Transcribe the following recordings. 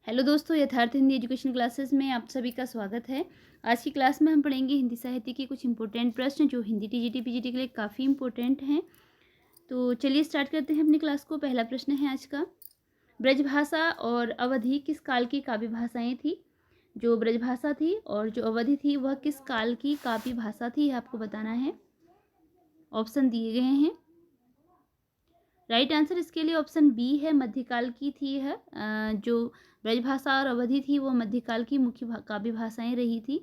Hello दोस्तों, यथार्थ Hindi education classes में आप सभी का स्वागत है। आज की क्लास में हम पढ़ेंगे हिंदी साहित्य के कुछ इंपॉर्टेंट प्रश्न जो हिंदी टीजीटी पीजीटी के लिए काफ़ी इंपॉर्टेंट हैं। तो चलिए स्टार्ट करते हैं अपनी क्लास को। पहला प्रश्न है आज का, ब्रजभाषा और अवधि किस काल की काव्य भाषाएँ थी? जो ब्रजभाषा थी और जो अवधि थी वह किस काल की काव्य भाषा थी, आपको बताना है। ऑप्शन दिए गए हैं। राइट आंसर इसके लिए ऑप्शन बी है, मध्यकाल की थी यह। जो ब्रजभाषा और अवधि थी वो मध्यकाल की मुख्य काव्य भाषाएं रही थी।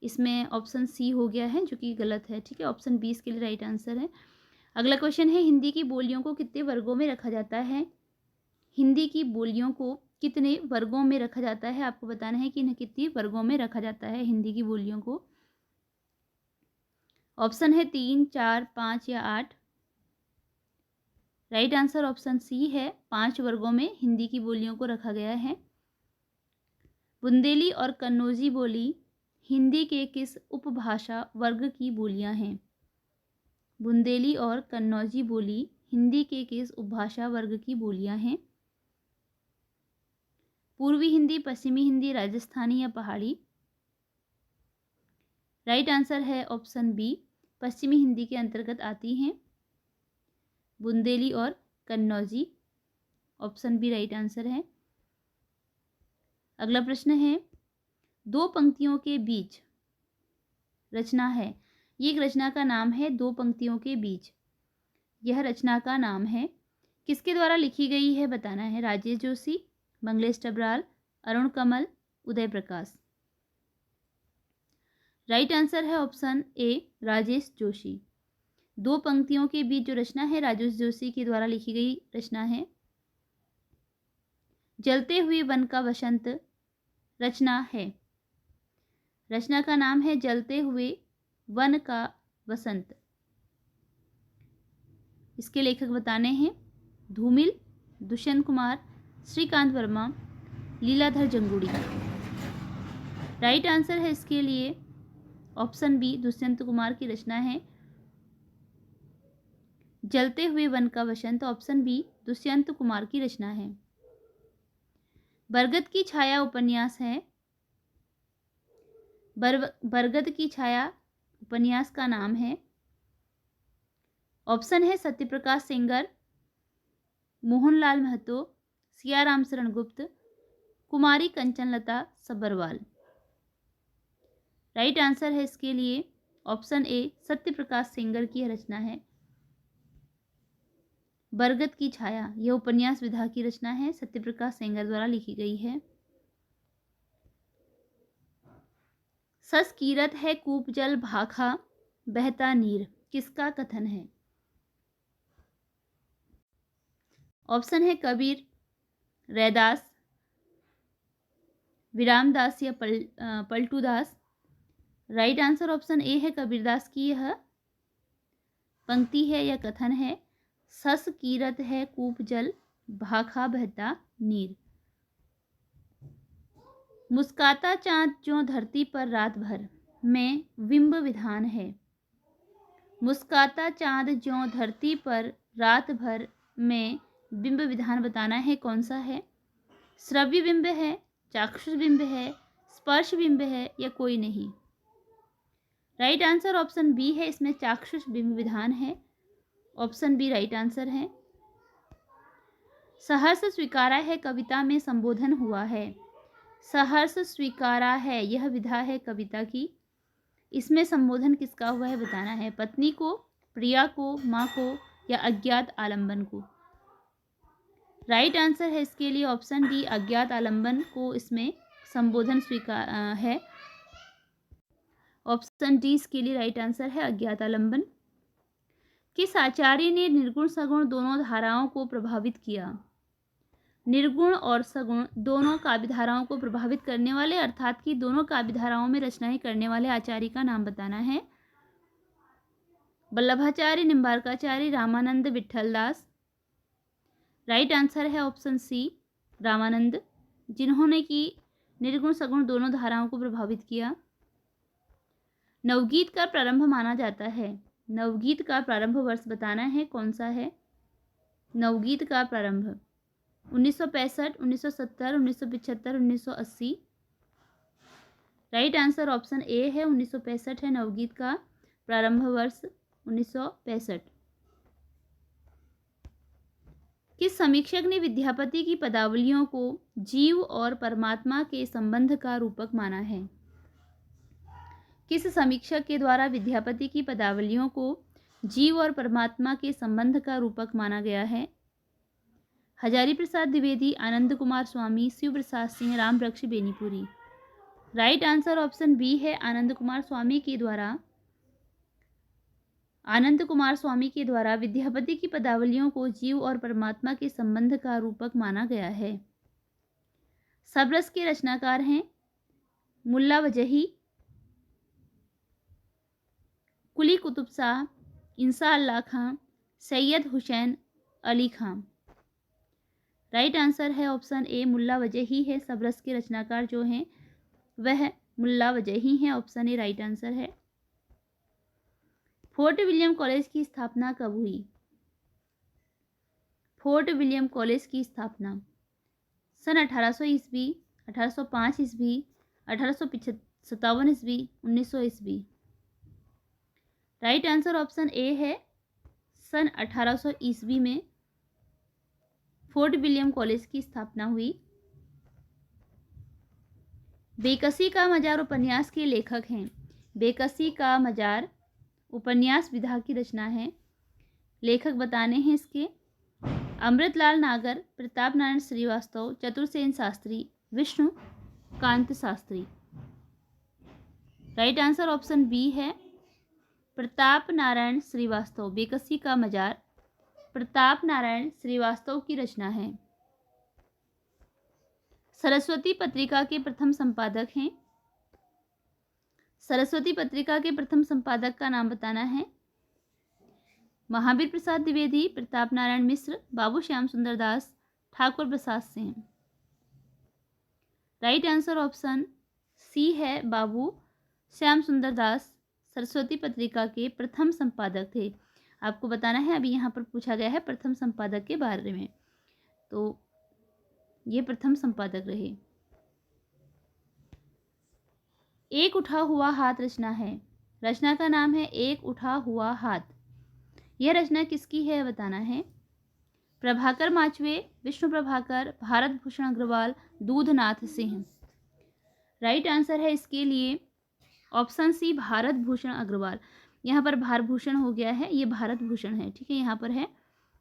इसमें ऑप्शन सी हो गया है जो कि गलत है। ठीक है, ऑप्शन बी इसके लिए राइट आंसर है। अगला क्वेश्चन है, हिंदी की बोलियों को कितने वर्गों में रखा जाता है? हिंदी की बोलियों को कितने वर्गों में रखा जाता है, आपको बताना है कि इन्हें कितने वर्गों में रखा जाता है हिंदी की बोलियों को। ऑप्शन है 3, 4, 5 या 8। राइट आंसर ऑप्शन सी है, 5 वर्गों में हिंदी की बोलियों को रखा गया है। बुंदेली और कन्नौजी बोली हिंदी के किस उपभाषा वर्ग की बोलियां हैं? बुंदेली और कन्नौजी बोली हिंदी के किस उपभाषा वर्ग की बोलियां हैं? पूर्वी हिंदी, पश्चिमी हिंदी, राजस्थानी या पहाड़ी? राइट आंसर है ऑप्शन बी, पश्चिमी हिंदी के अंतर्गत आती हैं बुंदेली और Kannauji. Option B right answer है। अगला प्रश्न है, दो पंक्तियों के बीच रचना है। ये एक रचना का नाम है, दो पंक्तियों के बीच। यह रचना का नाम है, किसके द्वारा लिखी गई है बताना है। राजेश जोशी, मंगलेश टबराल, अरुण कमल, उदय प्रकाश। राइट आंसर है ऑप्शन ए, राजेश जोशी। दो पंक्तियों के बीच जो रचना है राजेश जोशी के द्वारा लिखी गई रचना है। जलते हुए वन का वसंत रचना है। रचना का नाम है जलते हुए वन का वसंत। इसके लेखक बताने हैं धूमिल, दुष्यंत कुमार, श्रीकांत वर्मा, लीलाधर जंगुड़ी। राइट आंसर है इसके लिए ऑप्शन बी, दुष्यंत कुमार की रचना है जलते हुए वन का वसंत। ऑप्शन बी दुष्यंत कुमार की रचना है। बरगद की छाया उपन्यास है। बरगद की छाया उपन्यास का नाम है। ऑप्शन है सत्यप्रकाश सेंगर, मोहनलाल महतो, सियाराम शरण गुप्त, कुमारी कंचनलता सब्बरवाल। राइट आंसर है इसके लिए ऑप्शन ए, सत्यप्रकाश सेंगर की रचना है बरगद की छाया। यह उपन्यास विधा की रचना है, सत्यप्रकाश सेंगर द्वारा लिखी गई है। सस कीरत है कूप जल भाखा बहता नीर, किसका कथन है? ऑप्शन है कबीर, रैदास, विरामदास या Paltudas. Right answer option A है, कबीरदास की यह पंक्ति है या कथन है। सस कीरत है कूप जल भाखा बहता नीर। मुस्काता चाँद जो धरती पर रात भर में बिंब विधान है। मुस्काता चाँद जो धरती पर रात भर में बिंब विधान बताना है कौन सा है। श्रव्य बिंब है, चाक्षुष बिंब है, स्पर्श बिंब है या कोई नहीं। राइट आंसर ऑप्शन बी है, इसमें चाक्षुष बिंब विधान है। ऑप्शन बी राइट आंसर है। सहर्ष स्वीकारा है कविता में संबोधन हुआ है। सहर्ष स्वीकारा है यह विधा है कविता की। इसमें संबोधन किसका हुआ है बताना है। पत्नी को, प्रिया को, माँ को या अज्ञात आलंबन को। राइट आंसर है इसके लिए ऑप्शन डी, अज्ञात आलंबन को इसमें संबोधन स्वीकार है। ऑप्शन डी इसके लिए राइट आंसर है, अज्ञात आलंबन। किस आचार्य ने निर्गुण सगुण दोनों धाराओं को प्रभावित किया? निर्गुण और सगुण दोनों काव्य धाराओं को प्रभावित करने वाले अर्थात कि दोनों काव्य धाराओं में रचनाएं करने वाले आचार्य का नाम बताना है। वल्लभाचार्य, निम्बार्काचार्य, रामानंद, विट्ठलदास। राइट आंसर है ऑप्शन सी, रामानंद, जिन्होंने कि निर्गुण सगुण दोनों धाराओं को प्रभावित किया। नवगीत का प्रारंभ माना जाता है। नवगीत का प्रारंभ वर्ष बताना है कौन सा है। नवगीत का प्रारंभ 1965, 1970, 1975, 1980। राइट आंसर ऑप्शन ए है 1965 है नवगीत का प्रारंभ वर्ष 1965। किस समीक्षक ने विद्यापति की पदावलियों को जीव और परमात्मा के संबंध का रूपक माना है? किस समीक्षक के द्वारा विद्यापति की पदावलियों को जीव और परमात्मा के संबंध का रूपक माना गया है? हजारी प्रसाद द्विवेदी, आनंद कुमार स्वामी, शिव प्रसाद Singh, Ram Vriksh Benipuri. Right answer option B है आनंद कुमार स्वामी के द्वारा विद्यापति की पदावलियों को जीव और परमात्मा के संबंध का रूपक माना गया है। सबरस के रचनाकार हैं मुल्ला वजही, कुली कुतुब शाह, इंसा अल्लाह खां, सैयद हुसैन अली खां। राइट आंसर है ऑप्शन ए मुल्ला वजही है। सबरस के रचनाकार जो हैं वह मुल्ला वजही हैं। ऑप्शन ए राइट आंसर है। फोर्ट विलियम कॉलेज की स्थापना कब हुई? फोर्ट विलियम कॉलेज की स्थापना सन 1800 ईस्वी, 1805 ईस्वी, 1857 ईस्वी, 1900 ईस्वी। राइट आंसर ऑप्शन ए है सन 1800 ईस्वी में फोर्ट विलियम कॉलेज की स्थापना हुई। बेकसी का मजार उपन्यास के लेखक हैं। बेकसी का मजार उपन्यास विधा की रचना है। लेखक बताने हैं इसके Amritlal Nagar, Pratap Narayan Srivastava, Chatursen Shastri, Vishnu Kant Shastri. Right answer option B है प्रताप नारायण श्रीवास्तव। बेकसी का मजार प्रताप नारायण श्रीवास्तव की रचना है। सरस्वती पत्रिका के प्रथम संपादक हैं। सरस्वती पत्रिका के प्रथम संपादक का नाम बताना है। Mahavir Prasad Dwivedi, Pratap Narayan Mishra, Babu Shyam Sundar Das, Thakur Prasad Singh. Right answer option C है बाबू श्याम सुंदर दास सरस्वती पत्रिका के प्रथम संपादक थे। आपको बताना है, अभी यहाँ पर पूछा गया है प्रथम संपादक के बारे में, तो ये प्रथम संपादक रहे। एक उठा हुआ हाथ रचना है। रचना का नाम है एक उठा हुआ हाथ। यह रचना किसकी है बताना है। प्रभाकर माचवे, विष्णु प्रभाकर, भारत भूषण अग्रवाल, दूधनाथ सिंह। राइट आंसर है इसके लिए ऑप्शन सी भारत भूषण अग्रवाल। यहाँ पर भारभूषण हो गया है, ये भारत भूषण है, ठीक है, यहाँ पर है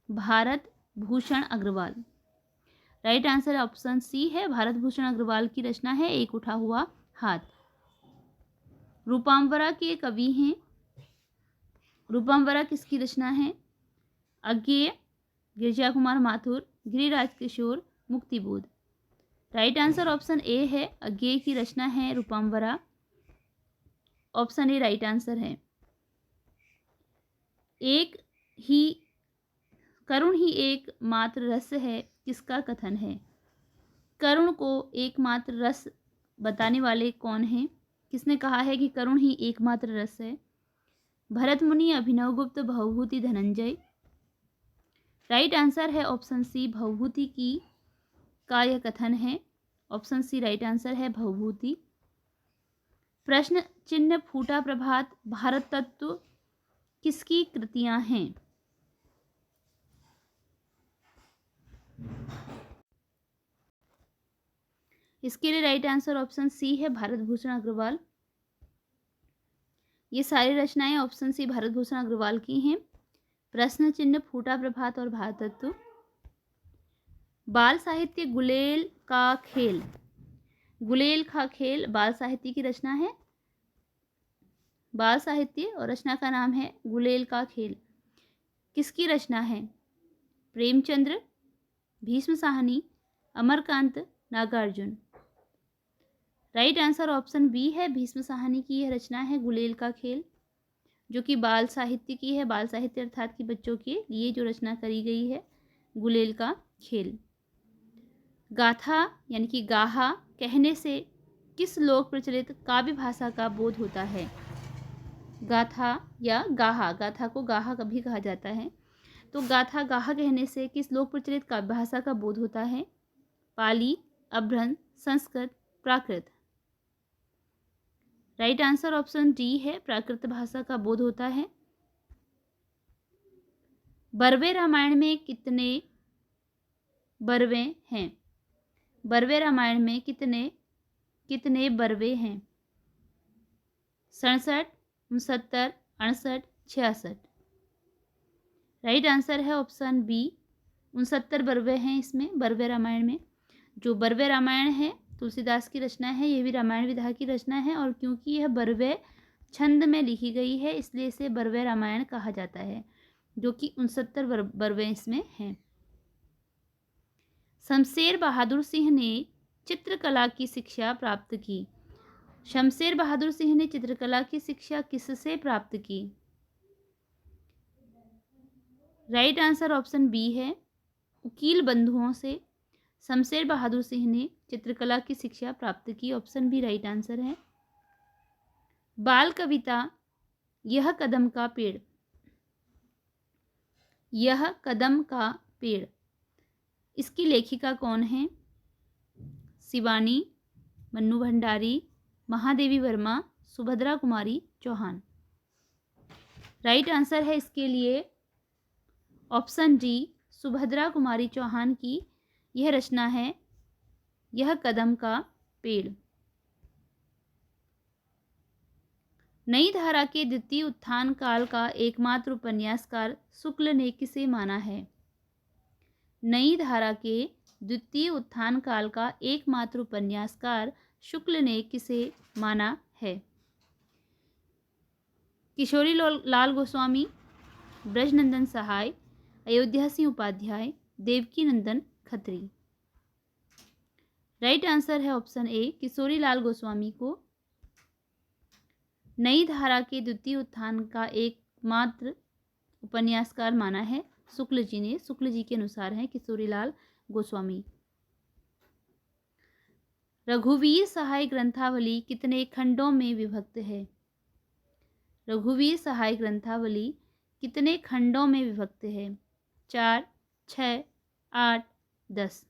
Bharat Bhushan Agarwal. Right answer option C है भारत भूषण अग्रवाल की रचना है एक उठा हुआ हाथ। रूपांबरा के कवि हैं। रूपांबरा किसकी रचना है? Agyeya, Girija Kumar Mathur, Giriraj Kishore, Muktibodh. Right answer option A है अज्ञेय की रचना है Rupambara. Option A right answer है। एक ही करुण ही एक मात्र रस है किसका कथन है? करुण को एकमात्र रस बताने वाले कौन हैं? किसने कहा है कि करुण ही एकमात्र रस है? भरत मुनि, अभिनवगुप्त, भवभूति, धनंजय। राइट आंसर है ऑप्शन सी भवभूति की का यह कथन है। ऑप्शन सी राइट आंसर है भवभूति। प्रश्न चिन्ह फूटा प्रभात, भारत तत्व किसकी कृतियां हैं? इसके लिए राइट आंसर ऑप्शन सी है भारत भूषण अग्रवाल। ये सारी रचनाएं ऑप्शन सी भारत भूषण अग्रवाल की हैं। प्रश्न चिन्ह फूटा प्रभात और भारत तत्व। बाल साहित्य गुलेल का खेल। गुलेल का खेल बाल साहित्य की रचना है। बाल साहित्य और रचना का नाम है गुलेल का खेल। किसकी रचना है? Premchandra, Bhisham Sahni, Amarkant, Nagarjun. Right answer option B है भीष्म साहनी की यह रचना है गुलेल का खेल, जो कि बाल साहित्य की है। बाल साहित्य अर्थात कि बच्चों के लिए जो रचना करी गई है गुलेल का खेल। गाथा यानी कि गाहा कहने से किस लोक प्रचलित काव्य भाषा का बोध होता है? गाथा या गाहा, गाथा को गाहा कभी कहा जाता है। तो गाथा गाहा कहने से किस लोक प्रचलित काव्य भाषा का बोध होता है? पाली, अभ्रंश, संस्कृत, प्राकृत। राइट आंसर ऑप्शन डी है, प्राकृत भाषा का बोध होता है। बरवे रामायण में कितने बरवे हैं? बरवे रामायण में कितने बरवे हैं? 67, 69, 68, 66। राइट आंसर है ऑप्शन बी, 69 बरवे हैं इसमें, बरवे रामायण में। जो बरवे रामायण है तुलसीदास की रचना है, यह भी रामायण विधा की रचना है, और क्योंकि यह बरवे छंद में लिखी गई है इसलिए इसे बरवे रामायण कहा जाता है, जो कि 69 बरवे इसमें हैं। शमशेर बहादुर सिंह ने चित्रकला की शिक्षा प्राप्त की। शमशेर बहादुर सिंह ने चित्रकला की शिक्षा किससे प्राप्त की? राइट आंसर ऑप्शन बी है, उकील बंधुओं से शमशेर बहादुर सिंह ने चित्रकला की शिक्षा प्राप्त की। ऑप्शन बी राइट आंसर है। बाल कविता यह कदम का पेड़, यह कदम का पेड़, इसकी लेखिका कौन है? शिवानी, मन्नू भंडारी, महादेवी वर्मा, सुभद्रा कुमारी चौहान। राइट आंसर है इसके लिए ऑप्शन डी, सुभद्रा कुमारी चौहान की यह रचना है, यह कदम का पेड़। नई धारा के द्वितीय उत्थान काल का एकमात्र उपन्यासकार शुक्ल ने किसे माना है? नई धारा के द्वितीय उत्थान काल का एकमात्र उपन्यासकार शुक्ल ने किसे माना है? किशोरी लाल गोस्वामी, ब्रजनंदन सहाय, अयोध्या सिंह उपाध्याय, देवकी नंदन खत्री। राइट आंसर है ऑप्शन ए, किशोरी लाल गोस्वामी को नई धारा के द्वितीय उत्थान का एकमात्र उपन्यासकार माना है शुक्ल जी ने। शुक्ल जी के अनुसार है किशोरी लाल गोस्वामी। रघुवीर सहाय ग्रंथावली कितने खंडों में विभक्त है? रघुवीर सहाय ग्रंथावली कितने खंडों में विभक्त है? 4, 6, 8, 10।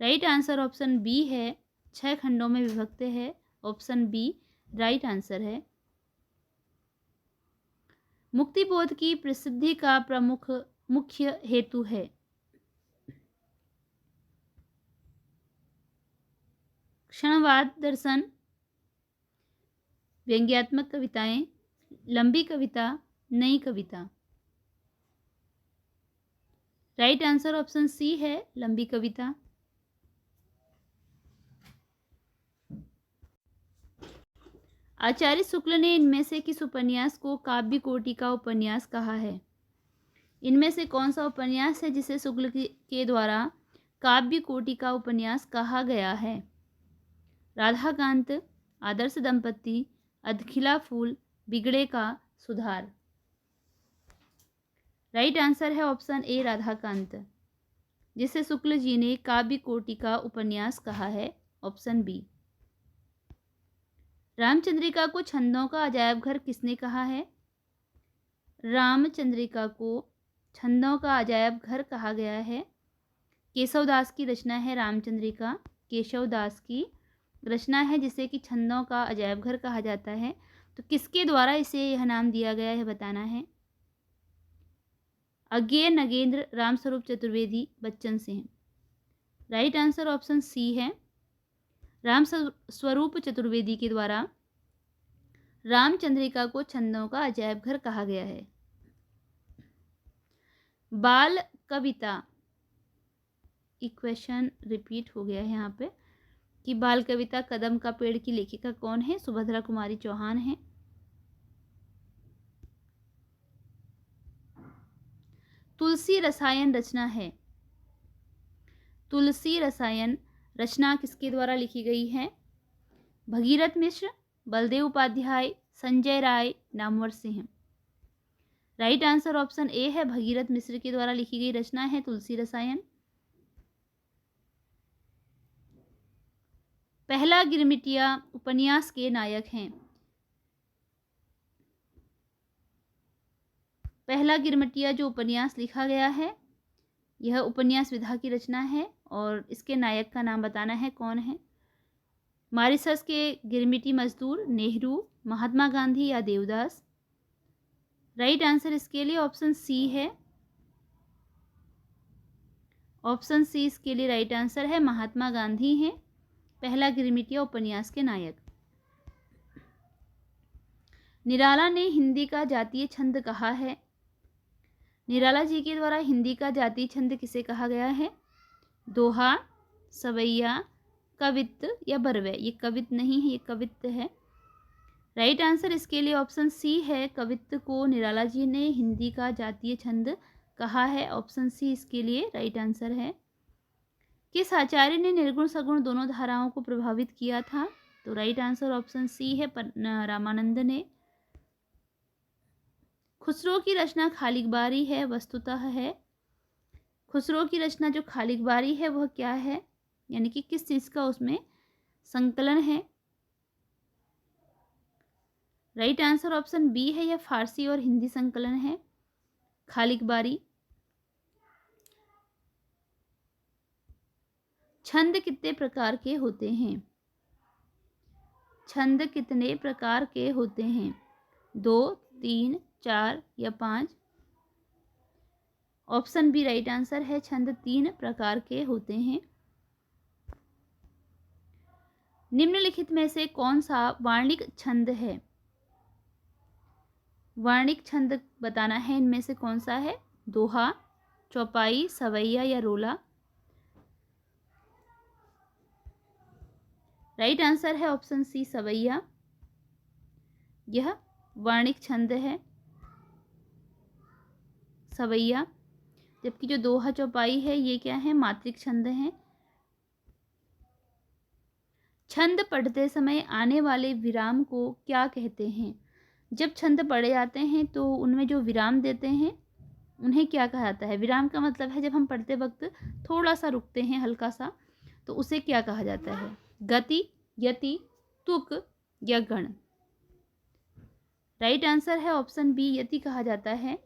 राइट आंसर ऑप्शन बी है, 6 खंडों में विभक्त है। ऑप्शन बी राइट आंसर है। मुक्तिबोध की प्रसिद्धि का प्रमुख मुख्य हेतु है? क्षणवाद दर्शन, व्यंग्यात्मक कविताएं, लंबी कविता, नई कविता। राइट आंसर ऑप्शन सी है, लंबी कविता। आचार्य शुक्ल ने इनमें से किस उपन्यास को काव्य कोटि का उपन्यास कहा है? इनमें से कौन सा उपन्यास है जिसे शुक्ल के द्वारा काव्य कोटि का उपन्यास कहा गया है? राधाकांत, आदर्श दंपति, अधखिला फूल, बिगड़े का सुधार। राइट आंसर है ऑप्शन ए, राधाकांत, जिसे शुक्ल जी ने काव्य कोटि का उपन्यास कहा है। Option B. रामचंद्रिका को छंदों का अजायब घर किसने कहा है? रामचंद्रिका को छंदों का अजायब घर कहा गया है। केशवदास की रचना है रामचंद्रिका, केशवदास की रचना है जिसे कि छंदों का अजायब घर कहा जाता है। तो किसके द्वारा इसे यह नाम दिया गया है बताना है। Agyeya Nagendra, Ramswaroop Chaturvedi, Bachchan Singh. Right answer option C है, राम स्वरूप चतुर्वेदी के द्वारा रामचंद्रिका को छंदों का अजायब घर कहा गया है। बाल कविता, इक्वेशन रिपीट हो गया है यहाँ पे कि बाल कविता कदम का पेड़ की लेखिका कौन है? सुभद्रा कुमारी चौहान है। तुलसी रसायन रचना है, तुलसी रसायन रचना किसके द्वारा लिखी गई है? Bhagirath Mishra, Baldev Upadhyay, Sanjay Rai, Namvar Singh. Right answer option A है, भगीरथ मिश्र के द्वारा लिखी गई रचना है तुलसी रसायन। पहला गिरमिटिया उपन्यास के नायक हैं? पहला गिरमिटिया जो उपन्यास लिखा गया है, यह उपन्यास विधा की रचना है और इसके नायक का नाम बताना है कौन है। मॉरिशस के गिरमिटी मजदूर, नेहरू, महात्मा गांधी या देवदास। राइट आंसर इसके लिए ऑप्शन सी है। ऑप्शन सी इसके लिए राइट आंसर है। महात्मा गांधी हैं पहला गिरमिटिया उपन्यास के नायक। निराला ने हिंदी का जातीय छंद कहा है। निराला जी के द्वारा हिंदी का जातीय छंद किसे कहा गया है? दोहा, सवैया, कवित्त या बरवे। ये कवित्त नहीं है, ये कवित्त है। राइट आंसर इसके लिए ऑप्शन सी है। कवित्त को निराला जी ने हिंदी का जातीय छंद कहा है। ऑप्शन सी इसके लिए राइट आंसर है। किस आचार्य ने निर्गुण सगुण दोनों धाराओं को प्रभावित किया था? तो राइट आंसर ऑप्शन सी है, रामानंद ने। खुसरो की रचना खालिकबारी है वस्तुतः है। खुसरो की रचना जो खालिकबारी है वह क्या है, यानी कि किस चीज़ का उसमें संकलन है? राइट आंसर ऑप्शन बी है, यह फारसी और हिंदी संकलन है खालिकबारी। छंद कितने प्रकार के होते हैं? छंद कितने प्रकार के होते हैं? 2, 3, 4 या 5? ऑप्शन बी राइट आंसर है। छंद 3 प्रकार के होते हैं। निम्नलिखित में से कौन सा वार्णिक छंद है? वार्णिक छंद बताना है, इनमें से कौन सा है? दोहा, चौपाई, सवैया या रोला। राइट आंसर है ऑप्शन सी सवैया। यह वार्णिक छंद है सवैया, जबकि जो दोहा चौपाई है ये क्या है? मात्रिक छंद है। छंद पढ़ते समय आने वाले विराम को क्या कहते हैं? जब छंद पढ़े जाते हैं तो उनमें जो विराम देते हैं उन्हें क्या कहा जाता है? विराम का मतलब है जब हम पढ़ते वक्त थोड़ा सा रुकते हैं, हल्का सा, तो उसे क्या कहा जाता है? गति, यति, तुक या गण। राइट आंसर है ऑप्शन बी, यति कहा जाता है।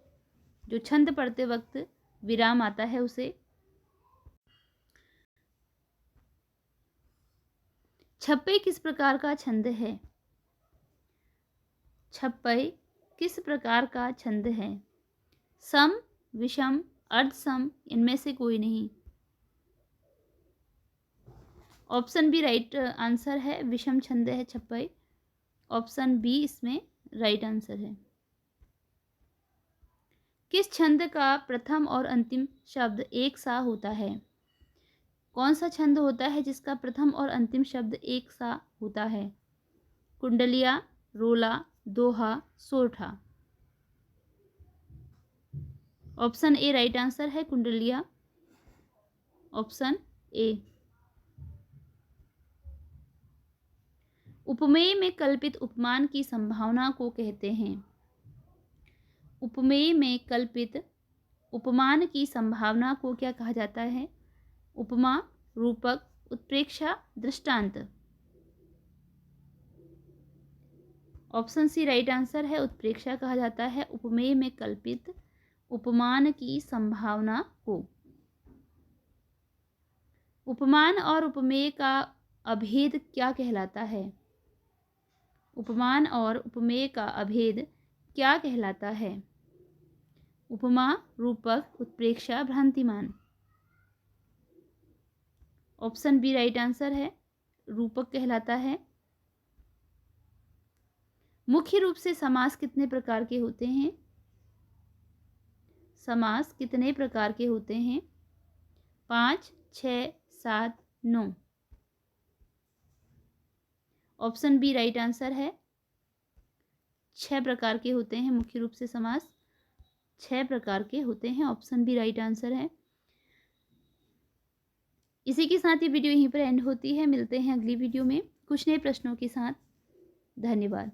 जो छंद पढ़ते वक्त विराम आता है उसे। छप्पई किस प्रकार का छंद है? छप्पई किस प्रकार का छंद है? सम, विषम, अर्धसम, इनमें से कोई नहीं। ऑप्शन बी राइट आंसर है। विषम छंद है छप्पई। ऑप्शन बी इसमें राइट आंसर है। किस छंद का प्रथम और अंतिम शब्द एक सा होता है? कौन सा छंद होता है जिसका प्रथम और अंतिम शब्द एक सा होता है? कुंडलिया, रोला, दोहा, सोरठा। ऑप्शन ए राइट आंसर है, कुंडलिया। Option A. उपमेय में कल्पित उपमान की संभावना को कहते हैं। उपमेय में कल्पित उपमान की संभावना को क्या कहा जाता है? उपमा, रूपक, उत्प्रेक्षा, दृष्टांत। ऑप्शन सी राइट आंसर है। उत्प्रेक्षा कहा जाता है उपमेय में कल्पित उपमान की संभावना को। उपमान और उपमेय का अभेद क्या कहलाता है? उपमान और उपमेय का अभेद क्या कहलाता है? उपमा, रूपक, उत्प्रेक्षा, भ्रांतिमान। ऑप्शन बी राइट आंसर है, रूपक कहलाता है। मुख्य रूप से समास कितने प्रकार के होते हैं? समास कितने प्रकार के होते हैं? 5, 6, 7, 9। ऑप्शन बी राइट आंसर है। 6 प्रकार के होते हैं मुख्य रूप से समास। 6 प्रकार के होते हैं। ऑप्शन बी राइट आंसर है। इसी के साथ ये वीडियो यहीं पर एंड होती है। मिलते हैं अगली वीडियो में कुछ नए प्रश्नों के साथ। धन्यवाद।